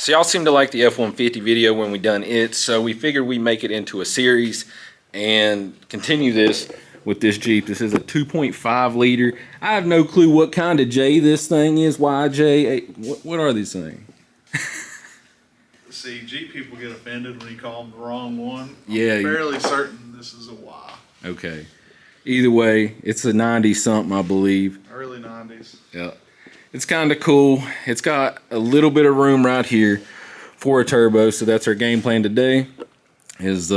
So y'all seem to like the F-150 video when we done it, so we figured we'd make it into a series and continue this with this Jeep. This is a 2.5 liter. I have no clue what kind of J this thing is. YJ, what are these things? See, Jeep people get offended when you call them the wrong one. Yeah. I'm fairly certain this is a Y. Okay. Either way, it's a 90-something, I believe. Early 90s. Yeah. It's kind of cool. It's got a little bit of room right here for a turbo, so that's our game plan today, is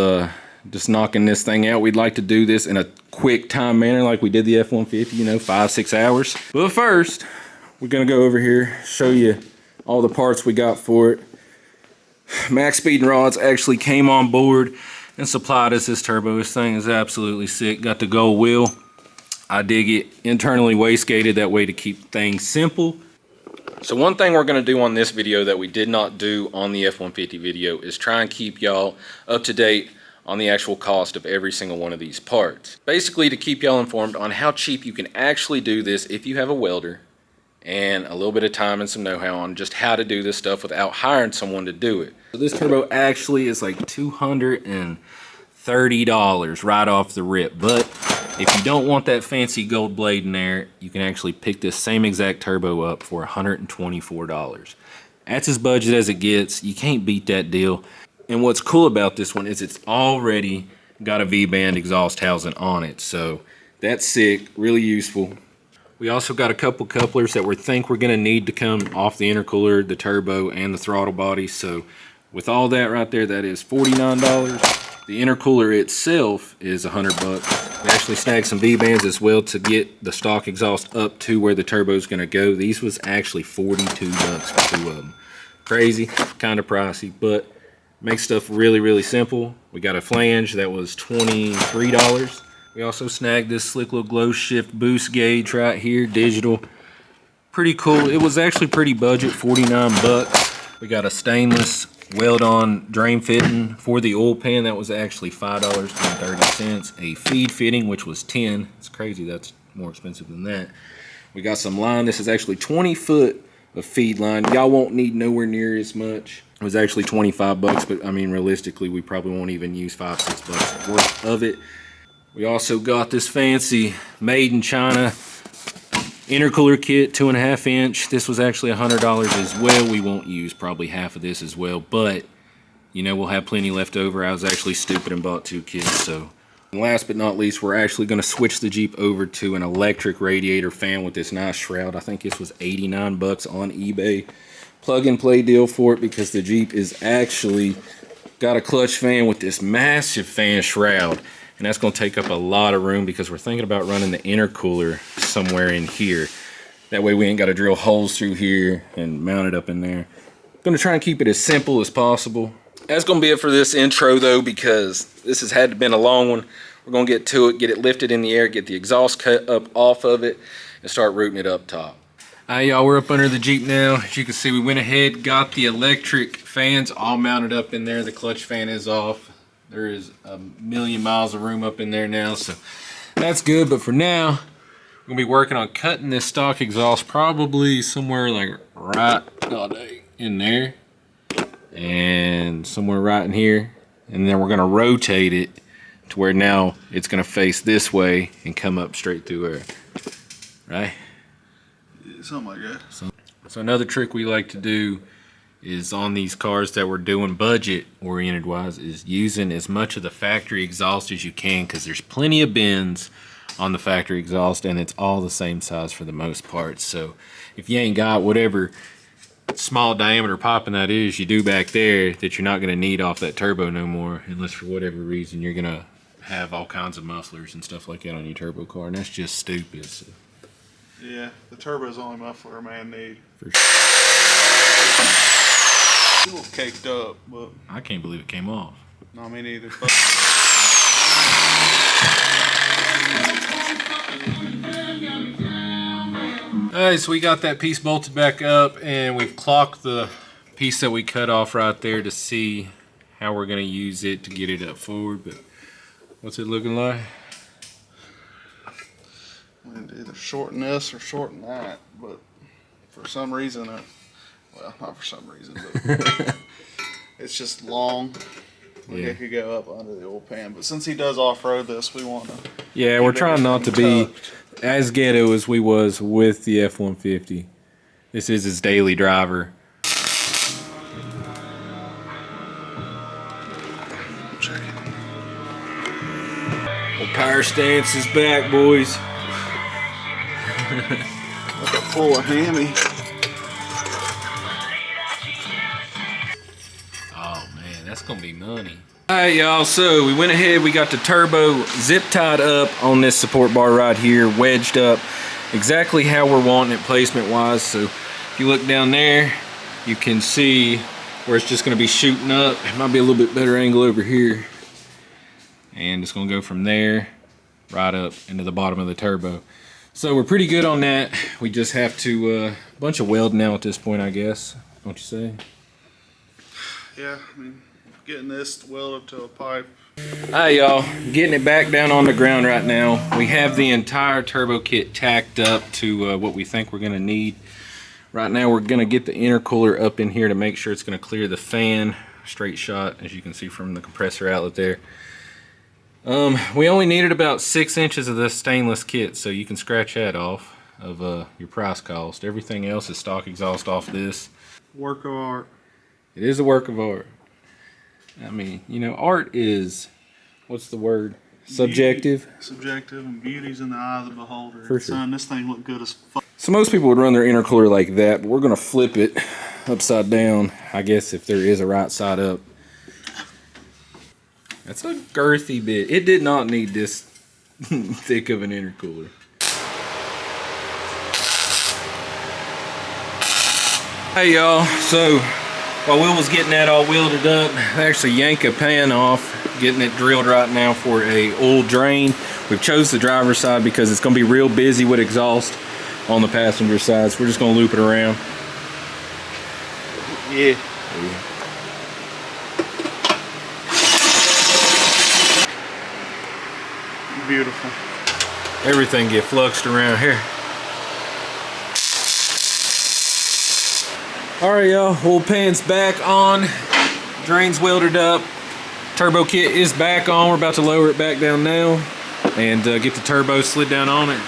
just knocking this thing out. We'd like to do this in a quick time manner like we did the F-150, you know, 5-6 hours. But first, we're gonna go over here, show you all the parts we got for it. Max Speed and Rods actually came on board and supplied us this turbo. This thing is absolutely sick. Got the gold wheel. I dig it. Internally wastegated that way to keep things simple. So one thing we're going to do on this video that we did not do on the F-150 video is try and keep y'all up to date on the actual cost of every single one of these parts. Basically to keep y'all informed on how cheap you can actually do this if you have a welder and a little bit of time and some know-how on just how to do this stuff without hiring someone to do it. So this turbo actually is like $230 right off the rip, but if you don't want that fancy gold blade in there, you can actually pick this same exact turbo up for $124. That's as budget as it gets. You can't beat that deal. And what's cool about this one is it's already got a V-band exhaust housing on it, so that's sick, really useful. We also got a couple couplers that we think we're going to need to come off the intercooler, the turbo, and the throttle body. So with all that right there, that is $49. The intercooler itself is $100. We actually snagged some V-bands as well to get the stock exhaust up to where the turbo is going to go. These was actually $42 for 2 of them. Crazy, kind of pricey, but makes stuff really, really simple. We got a flange that was $23. We also snagged this slick little glow shift boost gauge right here, digital. Pretty cool. It was actually pretty budget, 49 bucks. We got a stainless weld-on drain fitting for the oil pan. That was actually $5.30. A feed fitting, which was $10. It's crazy, that's more expensive than that. We got some line. This is actually 20 foot of feed line. Y'all won't need nowhere near as much. It was actually 25 bucks, but I mean, realistically, we probably won't even use 5-6 bucks worth of it. We also got this fancy made in China intercooler kit, 2.5 inch. This was actually $100 as well. We won't use probably half of this as well, but you know, we'll have plenty left over. I was actually stupid and bought 2 kits. So, and last but not least, we're actually going to switch the Jeep over to an electric radiator fan with this nice shroud. I think this was 89 bucks on eBay. Plug and play deal for it because the Jeep is actually got a clutch fan with this massive fan shroud. And that's going to take up a lot of room because we're thinking about running the intercooler somewhere in here. That way we ain't got to drill holes through here and mount it up in there. Going to try and keep it as simple as possible. That's going to be it for this intro though, because this has had to been a long one. We're going to get to it, get it lifted in the air, get the exhaust cut up off of it, and start rooting it up top. Alright y'all, we're up under the Jeep now. As you can see, we went ahead, got the electric fans all mounted up in there. The clutch fan is off. There is a million miles of room up in there now, so that's good. But for now, we're gonna be working on cutting this stock exhaust probably somewhere like right in there and somewhere right in here. And then we're gonna rotate it to where now it's gonna face this way and come up straight through there, right? Something like that. So another trick we like to do is on these cars that we're doing budget oriented wise is using as much of the factory exhaust as you can, because there's plenty of bends on the factory exhaust and it's all the same size for the most part. So if you ain't got whatever small diameter popping that is you do back there that you're not going to need off that turbo no more, unless for whatever reason you're going to have all kinds of mufflers and stuff like that on your turbo car, and that's just stupid. So. Yeah, the turbo's the only muffler a man needs. For sure. A little caked up, but I can't believe it came off. No, me neither. Alright, so we got that piece bolted back up and we've clocked the piece that we cut off right there to see how we're going to use it to get it up forward. But what's it looking like? Either shorten this or shorten that, but for some reason Well, not for some reason, but it's just long. Like Yeah. it could go up under the oil pan. But since he does off-road this, we want to. Yeah, we're trying not to be as ghetto as we was with the F-150. This is his daily driver. Check it. Well, power stance is back, boys. Like a full of hammy. Oh man, that's gonna be money. Alright y'all, so we went ahead, we got the turbo zip tied up on this support bar right here, wedged up exactly how we're wanting it placement wise. So if you look down there, you can see where it's just gonna be shooting up. It might be a little bit better angle over here. And it's gonna go from there right up into the bottom of the turbo. So we're pretty good on that. We just have to, a bunch of welding now at this point, I guess. Don't you say? Yeah, I mean, getting this welded to a pipe. Alright y'all, getting it back down on the ground right now. We have the entire turbo kit tacked up to what we think we're gonna need. Right now we're gonna get the intercooler up in here to make sure it's gonna clear the fan. Straight shot, as you can see from the compressor outlet there. We only needed about 6 inches of this stainless kit, so you can scratch that off of your price cost. Everything else is stock exhaust off this. Work of art. It is a work of art. I mean, you know, art is, what's the word? Subjective. Beauty, subjective, and beauty's in the eye of the beholder. For sure. Son, this thing looked good as fuck. So most people would run their intercooler like that, but we're gonna flip it upside down, I guess, if there is a right side up. That's a girthy bit. It did not need this thick of an intercooler. Hey y'all, so while Will was getting that all welded up, I actually yanked a pan off, getting it drilled right now for a oil drain. We've chose the driver's side because it's gonna be real busy with exhaust on the passenger side, so we're just gonna loop it around. Yeah. Beautiful. Everything get fluxed around here. Alright y'all, oil pan's back on, drain's welded up, turbo kit is back on. We're about to lower it back down now and get the turbo slid down on it.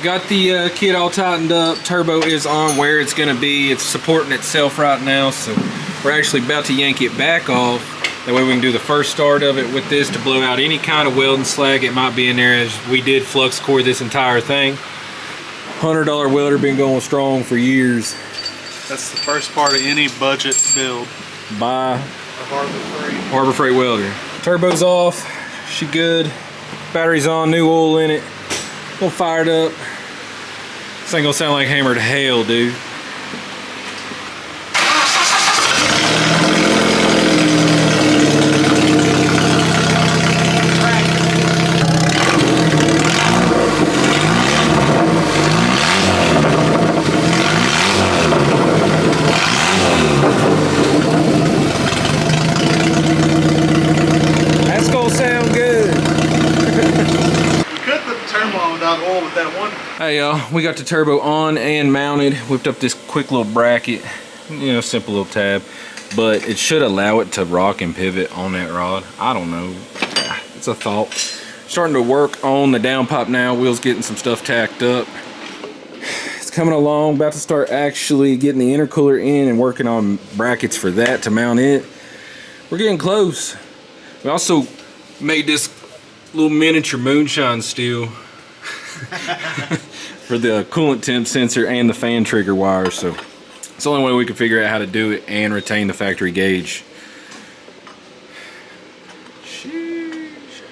Got the kit all tightened up, turbo is on where it's going to be. It's supporting itself right now, so we're actually about to yank it back off. That way we can do the first start of it with this to blow out any kind of welding slag it might be in there, as we did flux core this entire thing. $100 welder, been going strong for years. That's the first part of any budget build. Buy A Harbor Freight. Harbor Freight welder. Turbo's off, she good. Battery's on, new oil in it. We'll fire it up. This ain't gonna sound like hammered hail, dude. That's gonna sound good. Could put the turbo on without oil with that one. Hey y'all, we got the turbo on and mounted. Whipped up this quick little bracket, you know, simple little tab, but it should allow it to rock and pivot on that rod. I don't know, it's a thought. Starting to work on the downpipe now. Will's getting some stuff tacked up. It's coming along, about to start actually getting the intercooler in and working on brackets for that to mount it. We're getting close. We also made this little miniature moonshine steel for the coolant temp sensor and the fan trigger wire, so it's the only way we can figure out how to do it and retain the factory gauge. Sheesh.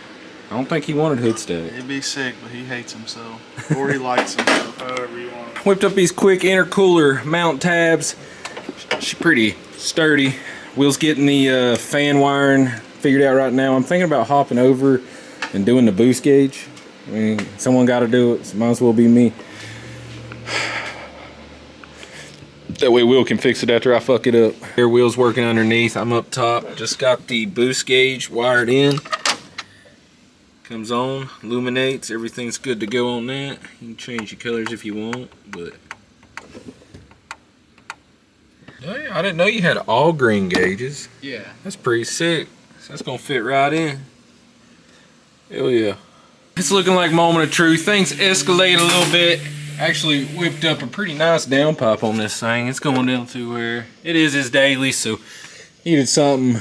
I don't think he wanted hood stack. He'd be sick, but he hates himself. Or he likes himself, however you want. Whipped up these quick intercooler mount tabs. She's pretty sturdy. Will's getting the fan wiring figured out right now. I'm thinking about hopping over and doing the boost gauge. I mean, someone got to do it, so might as well be me. That way Will can fix it after I fuck it up. Here, Will's working underneath. I'm up top. Just got the boost gauge wired in. Comes on, illuminates. Everything's good to go on that. You can change your colors if you want, but Oh, yeah, I didn't know you had all green gauges. Yeah. That's pretty sick. So that's gonna fit right in. Hell yeah. It's looking like moment of truth. Things escalated a little bit. Actually whipped up a pretty nice downpipe on this thing. It's going down to where it is his daily, so needed something.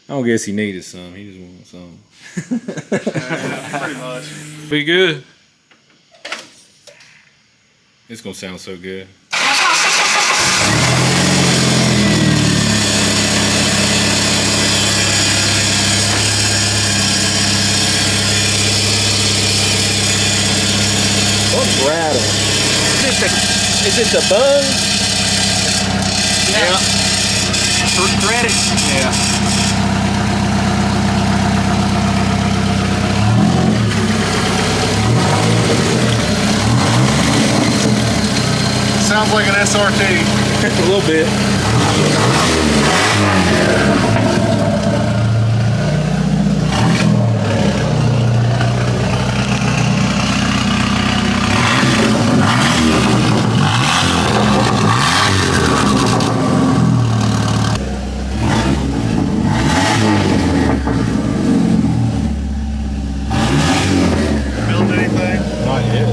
I don't guess he needed some. He just wanted something. Yeah, pretty much. Be good. It's gonna sound so good. What's rattle? Is it the buzz? Yeah. For credit. Yeah. Sounds like an SRT. A little bit. Build anything? Not yet.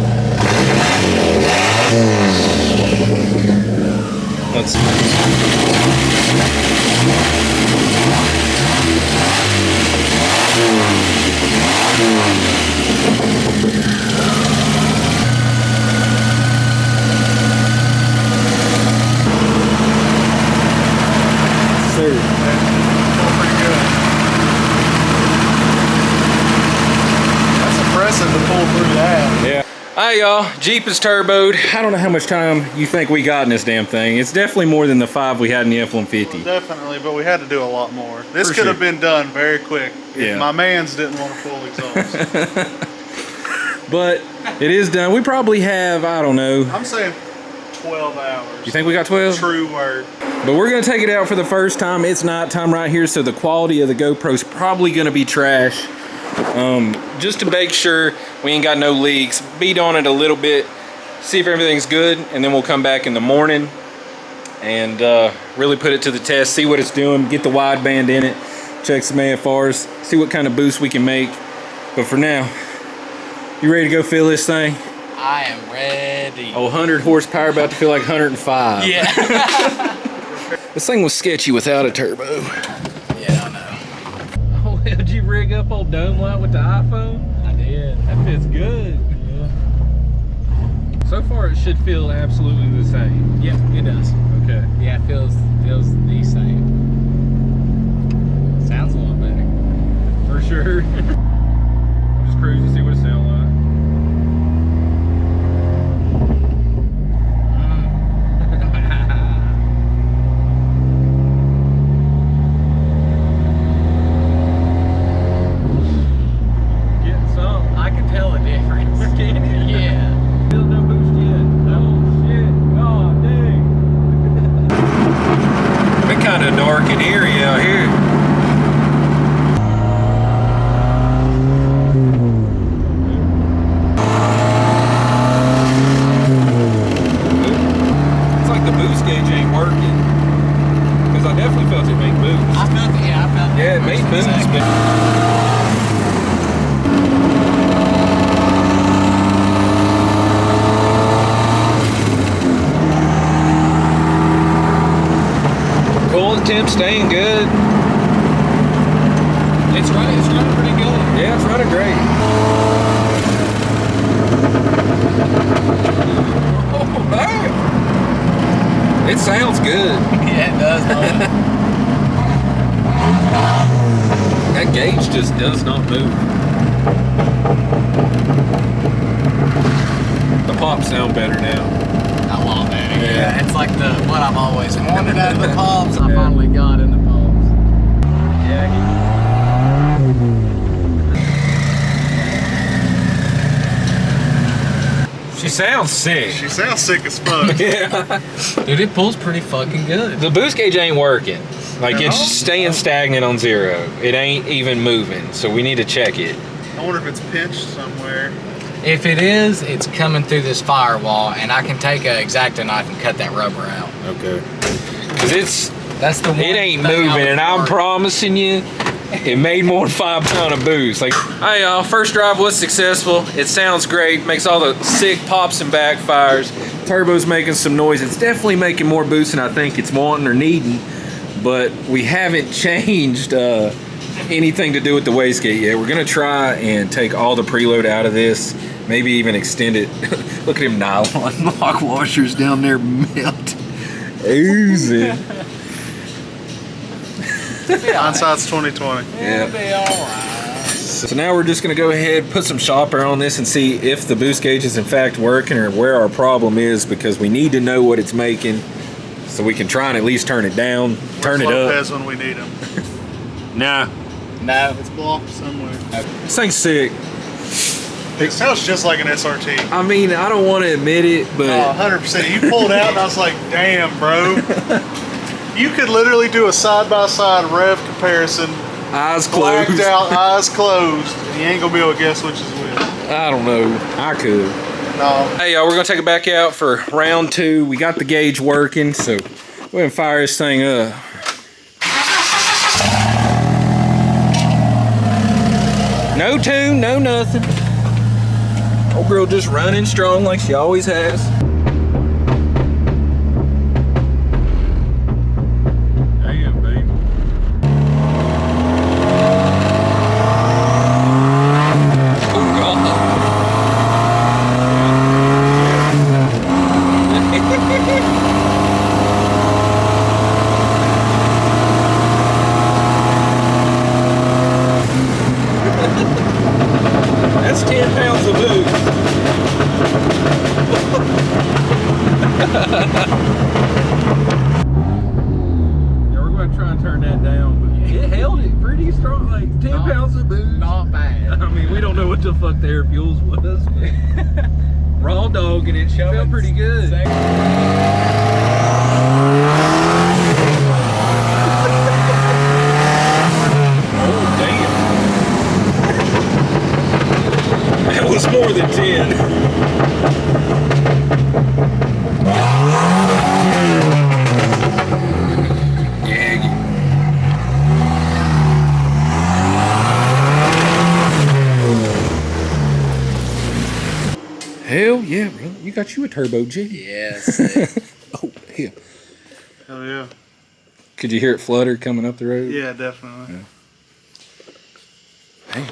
Let's see. Pretty good. That's impressive to pull through that. Yeah. Hi y'all, Jeep is turboed. I don't know how much time you think we got in this damn thing. It's definitely more than the 5 we had in the F-150. Definitely, but we had to do a lot more. This For could have sure. been done very quick if Yeah. my mans didn't want a full exhaust. But it is done. We probably have, I don't know. I'm saying 12 hours. You think we got 12? True word. But we're gonna take it out for the first time. It's nighttime right here, so the quality of the GoPro's probably gonna be trash. Just to make sure we ain't got no leaks, beat on it a little bit, see if everything's good, and then we'll come back in the morning and really put it to the test, see what it's doing, get the wideband in it, check some AFRs, see what kind of boost we can make. But for now, you ready to go fill this thing? I am ready. Oh, 100 horsepower, about to feel like 105. Yeah. This thing was sketchy without a turbo. Yeah, I know. Oh, did you rig up old dome light with the iPhone? I did. That fits good. Yeah. So far, it should feel absolutely the same. Yep, it does. Okay. Yeah, it feels the same. Sounds a lot better. For sure. I'm just cruising to see what it sounds like. Getting some. I can tell the difference. Can you? Yeah. Still no boost yet. Oh shit. Oh dang. Been kind of dark and eerie out here. It's like the boost gauge ain't working. Because I definitely felt it make boost. I felt it. Yeah, I felt it. Yeah, it made boost. Coolant temp staying good. It's running pretty good. Yeah, it's running great. Oh, man. It sounds good. Yeah, it does. That gauge just does not move. The pops sound better now. A lot better. Yeah. Yeah, it's like what I've always wanted out of the pops. I Yeah. finally got in the pops. Yeah. She sounds sick. She sounds sick as fuck. Yeah. Dude, it pulls pretty fucking good. The boost gauge ain't working. Like No? it's staying stagnant on 0. It ain't even moving. So we need to check it. I wonder if it's pinched somewhere. If it is, it's coming through this firewall, and I can take an X-Acto knife and cut that rubber out. Okay. 'Cause That's the one it ain't thing I moving, was and I'm worried. promising you, it made more than 5 pounds of boost. Like, hey y'all, first drive was successful. It sounds great, makes all the sick pops and backfires. Turbo's making some noise. It's definitely making more boost than I think it's wanting or needing, but we haven't changed anything to do with the wastegate yet. We're gonna try and take all the preload out of this, maybe even extend it. Look at him nylon lock washers down there melt. Oozing. Hindsight's 2020. It'll be alright. So now we're just gonna go ahead, put some shop air on this and see if the boost gauge is in fact working or where our problem is, because we need to know what it's making so we can try and at least turn it down, turn it up. Lopez when we need him. Nah, No. It's blocked somewhere. this thing's sick. It sounds just like an SRT. I mean, I don't want to admit it, but 100%. You pulled out and I was like, damn, bro. You could literally do a side-by-side rev comparison, eyes blacked closed. out, eyes closed, and you ain't gonna be able to guess which is which. I don't know. I could. No. Hey y'all, we're gonna take it back out for round 2. We got the gauge working, so go ahead and fire this thing up. No tune, no nothing. Old girl just running strong like she always has. Damn, baby. Oh, God. That's 10 pounds of boost. Yeah, we're going to try and turn that down, but it held it pretty strong, like 10 pounds of boost. Not bad. I mean, we don't know what the fuck the air fuels was. But raw dog, and it felt pretty good. Oh, damn. That was more than 10. Yeah. Hell yeah, bro. You got you a turbo G. Yes. Oh, yeah. Hell yeah. Could you hear it flutter coming up the road? Yeah, definitely. Damn.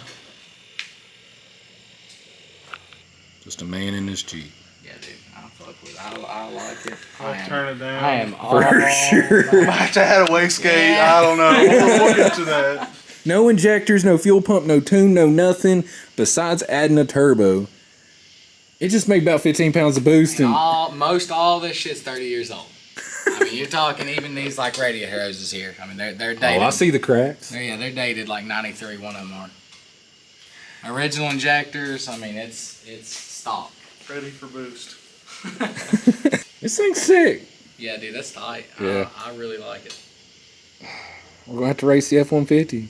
Just a man in his Jeep. Yeah, dude. I fuck with it. I like it. I'll turn it down. I am For all sure. Might have to add a wastegate. Yeah. I don't know. We'll get to that. No injectors, no fuel pump, no tune, no nothing. Besides adding a turbo. It just made about 15 pounds of boost. And Most all this shit's 30 years old. I mean, you're talking even these like radio hoses here. I mean, they're dated. oh, I see the cracks. They're dated like 93. One of them are. Original injectors. I mean, it's stock. Ready for boost. This thing's sick. Yeah, dude, that's tight. Yeah. I really like it. We're going to have to race the F-150.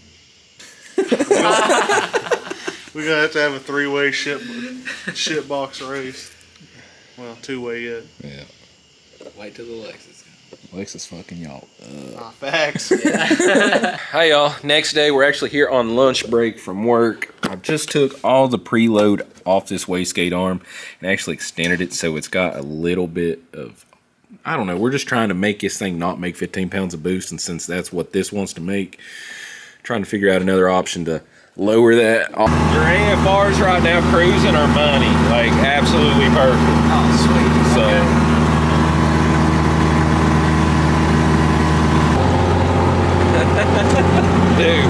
We're gonna have to have a 3-way shit box race. Well, 2-way yet. Yeah. Wait till the Lexus comes. Lexus fucking y'all. Facts. Hi y'all. Next day, we're actually here on lunch break from work. I just took all the preload off this wastegate arm and actually extended it so it's got a little bit of, I don't know, we're just trying to make this thing not make 15 pounds of boost, and since that's what this wants to make, trying to figure out another option to lower that. Your AFRs right now cruising are money, like absolutely perfect. Oh, sweet. So. Okay. Dude.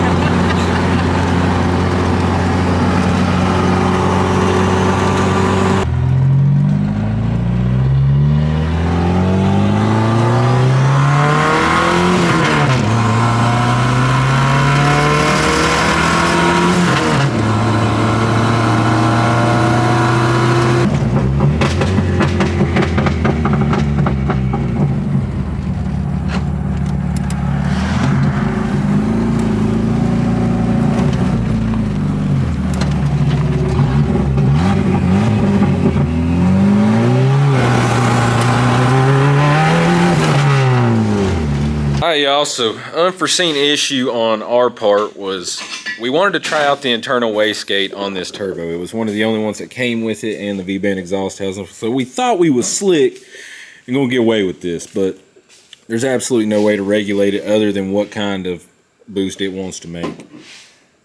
Hey y'all, so unforeseen issue on our part was we wanted to try out the internal wastegate on this turbo. It was one of the only ones that came with it, and the V-band exhaust has them. So we thought we was slick and gonna get away with this, but there's absolutely no way to regulate it other than what kind of boost it wants to make.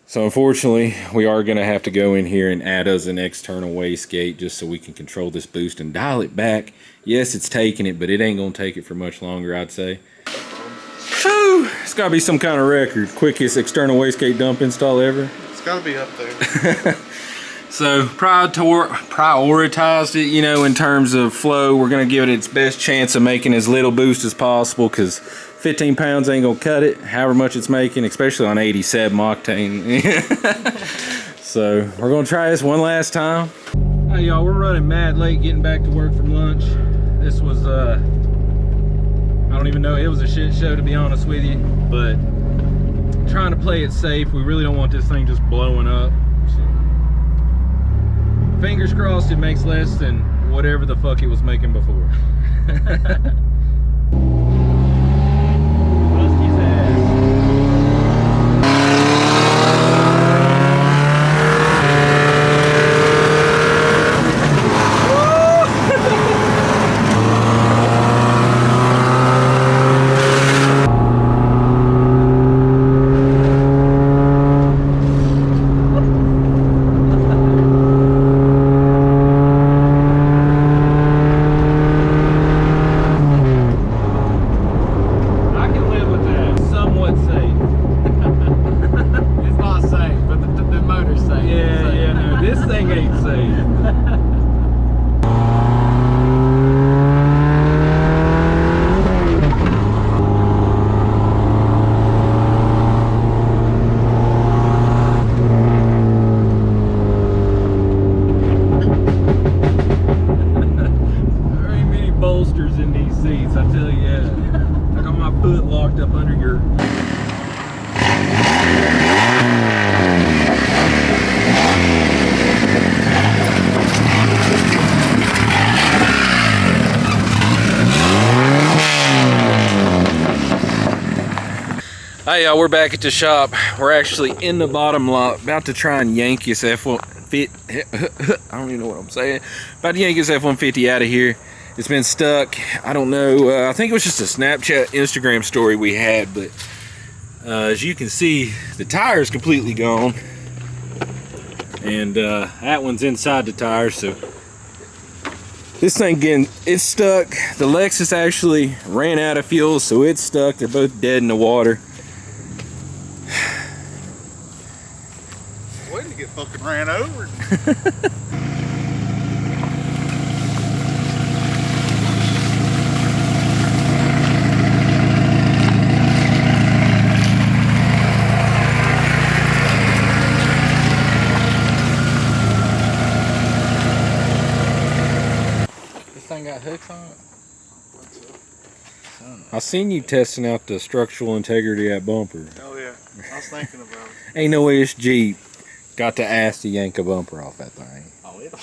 So unfortunately, we are gonna have to go in here and add us an external wastegate just so we can control this boost and dial it back. Yes, it's taking it, but it ain't gonna take it for much longer, I'd say. Whew, it's gotta be some kind of record. Quickest external wastegate dump install ever. It's gotta be up there. So prioritized it, you know, in terms of flow. We're gonna give it its best chance of making as little boost as possible, because 15 pounds ain't gonna cut it, however much it's making, especially on 87 octane. So we're gonna try this one last time. Hey y'all, we're running mad late getting back to work from lunch. This was I don't even know, it was a shit show to be honest with you, but trying to play it safe. We really don't want this thing just blowing up. So fingers crossed it makes less than whatever the fuck it was making before. Hey y'all, we're back at the shop. We're actually in the bottom lot, about to try and yank this F150. I don't even know what I'm saying. About to yank this F-150 out of here. It's been stuck. I don't know. I think it was just a Snapchat, Instagram story we had, but as you can see, the tire is completely gone, and that one's inside the tire. So this thing again, it's stuck. The Lexus actually ran out of fuel, so it's stuck. They're both dead in the water. Waiting to get fucking ran over. This thing got hooks on it? I seen you testing out the structural integrity of that bumper. Oh yeah, I was thinking about it. Ain't no way this Jeep got to ask to yank a bumper off that thing. Oh, it'll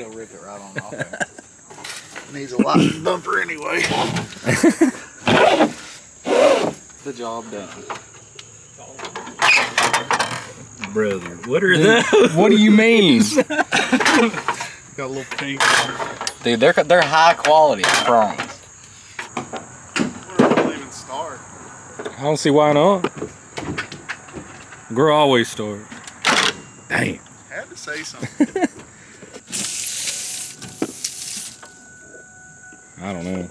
rip it right on off there. Needs a lot of bumper anyway. The job done. Brother, what are those? What do you mean? Got a little pink. Dude, they're high quality chromes. Where will even start? I don't see why not. Girl always start. Damn. Had to say something. I don't know.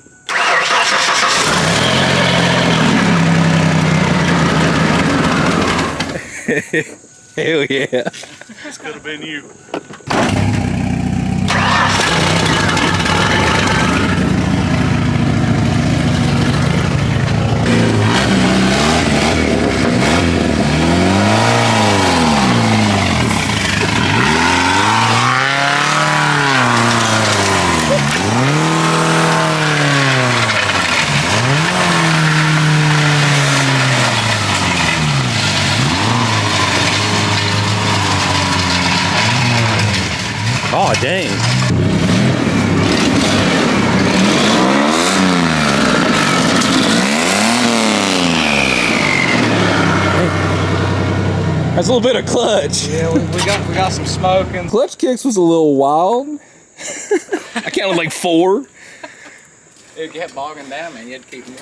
Hell yeah. This could have been you. Oh, dang. That's a little bit of clutch. Yeah, we got some smoking. Clutch kicks was a little wild. I counted like 4. It kept bogging down, man. You had to keep them up.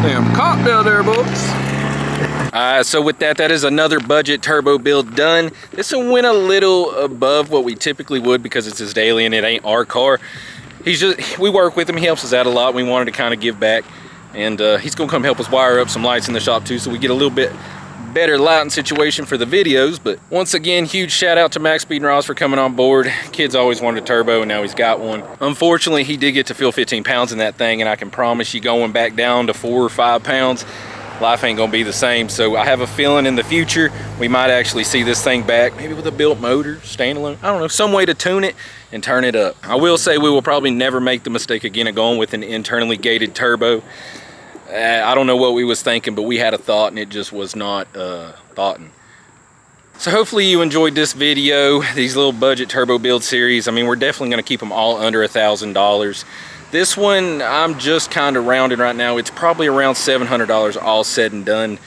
Damn cop down there, folks. So with that is another budget turbo build done. This one went a little above what we typically would because it's his daily and it ain't our car. We work with him, he helps us out a lot. We wanted to kind of give back, and he's gonna come help us wire up some lights in the shop too, so we get a little bit better lighting situation for the videos. But once again, huge shout out to Max Speed and Ross for coming on board. Kid's always wanted a turbo and now he's got one. Unfortunately, he did get to fill 15 pounds in that thing, and I can promise you going back down to 4 or 5 pounds, life ain't gonna be the same. So I have a feeling in the future we might actually see this thing back, maybe with a built motor, standalone, I don't know, some way to tune it and turn it up. I will say we will probably never make the mistake again of going with an internally gated turbo. I don't know what we was thinking, but we had a thought and it just was not thoughtin'. So hopefully you enjoyed this video, these little budget turbo build series. I mean, we're definitely gonna keep them all under $1,000. This one, I'm just kind of rounding right now. It's probably around $700 all said and done.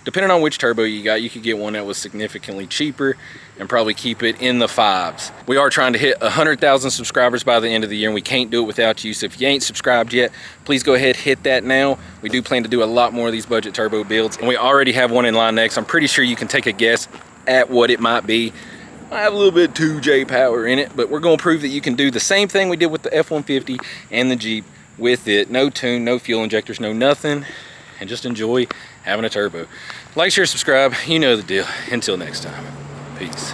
Depending on which turbo you got, you could get one that was significantly cheaper and probably keep it in the 5s. We are trying to hit 100,000 subscribers by the end of the year, and we can't do it without you. So if you ain't subscribed yet, please go ahead, hit that now. We do plan to do a lot more of these budget turbo builds, and we already have one in line next. I'm pretty sure you can take a guess at what it might be. I have a little bit of 2J power in it, but we're gonna prove that you can do the same thing we did with the F-150 and the Jeep with it. No tune, no fuel injectors, no nothing, and just enjoy having a turbo. Like, share, subscribe, you know the deal. Until next time, peace.